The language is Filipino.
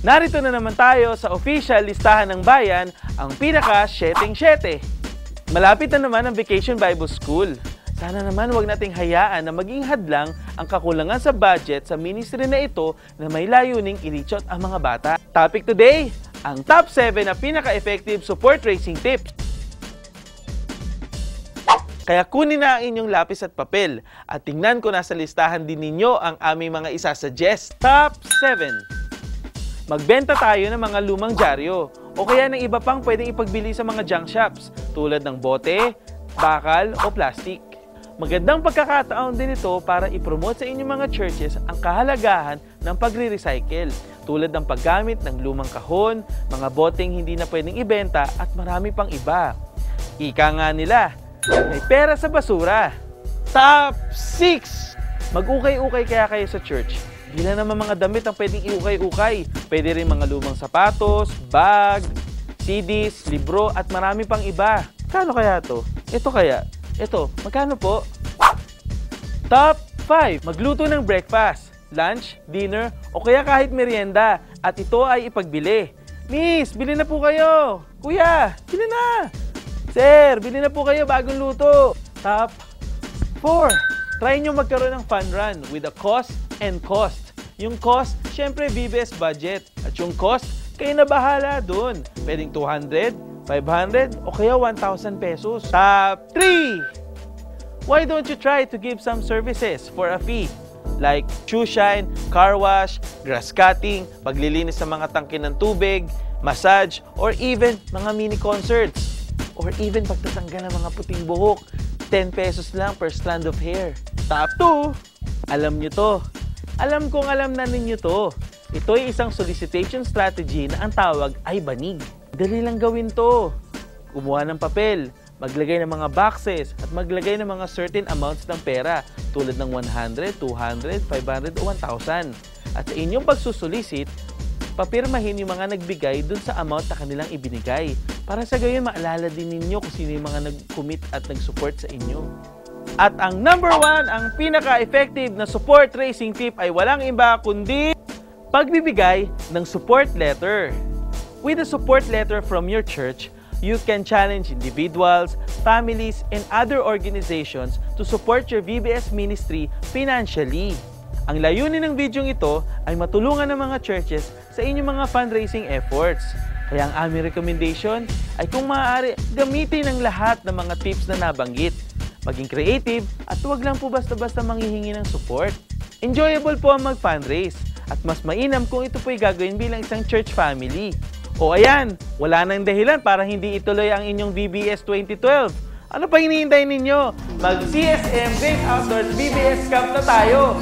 Narito na naman tayo sa official listahan ng bayan, ang pinaka-7-7. Malapit na naman ang Vacation Bible School. Sana naman wag nating hayaan na maging hadlang ang kakulangan sa budget sa ministry na ito na may layuning i-reach out ang mga bata. Topic today, ang top 7 na pinaka-effective support raising tips. Kaya kunin na ang inyong lapis at papel at tingnan ko na sa listahan din ninyo ang aming mga isasuggest. Top 7. Magbenta tayo ng mga lumang dyaryo o kaya ng iba pang pwedeng ipagbili sa mga junk shops tulad ng bote, bakal o plastic. Magandang pagkakataon din ito para ipromote sa inyong mga churches ang kahalagahan ng pagre-recycle tulad ng paggamit ng lumang kahon, mga boteng hindi na pwedeng ibenta at marami pang iba. Ika nga nila, may pera sa basura. Top 6! Mag-ukay-ukay kaya kayo sa church. Di lang naman mga damit ang pwedeng iukay-ukay. Pwede rin mga lumang sapatos, bag, CDs, libro at marami pang iba. Kano kaya to? Ito kaya? Ito, magkano po? Top 5! Magluto ng breakfast, lunch, dinner o kaya kahit merienda at ito ay ipagbili. Miss, bili na po kayo! Kuya, bili na! Sir, bili na po kayo bagong luto. Top 4. Try nyo magkaroon ng fun run with a cost and cost. Yung cost, syempre VBS budget. At yung cost, kayo na bahala dun. Pwedeng 200, 500 o kaya 1,000 pesos. Top 3. Why don't you try to give some services for a fee? Like shoe shine, car wash, grass cutting, paglilinis sa mga tangke ng tubig, massage, or even mga mini concerts. Or even pagtatanggal ng mga puting buhok, 10 pesos lang per strand of hair. Top 2! Alam nyo to. Alam kong alam na ninyo to. Ito ay isang solicitation strategy na ang tawag ay banig. Dali lang gawin to. Kumuha ng papel, maglagay ng mga boxes, at maglagay ng mga certain amounts ng pera tulad ng 100, 200, 500 o 1,000. At sa inyong pagsusolicit, papirmahin yung mga nagbigay dun sa amount na kanilang ibinigay. Para sa gayon, maalala din ninyo kung sino yung mga nag-commit at nag-support sa inyo. At ang number 1, ang pinaka-effective na support raising tip ay walang iba kundi pagbibigay ng support letter. With a support letter from your church, you can challenge individuals, families, and other organizations to support your VBS ministry financially. Ang layunin ng video ito ay matulungan ng mga churches sa inyong mga fundraising efforts. Kaya ang aming recommendation ay kung maaari, gamitin ang lahat ng mga tips na nabanggit. Maging creative at huwag lang po basta-basta manghihingi ng support. Enjoyable po ang mag-fundraise at mas mainam kung ito po'y gagawin bilang isang church family. O ayan, wala nang dahilan para hindi ituloy ang inyong VBS 2012. Ano pa hinihintay ninyo? Mag-CSM Great Outdoors VBS Camp na tayo!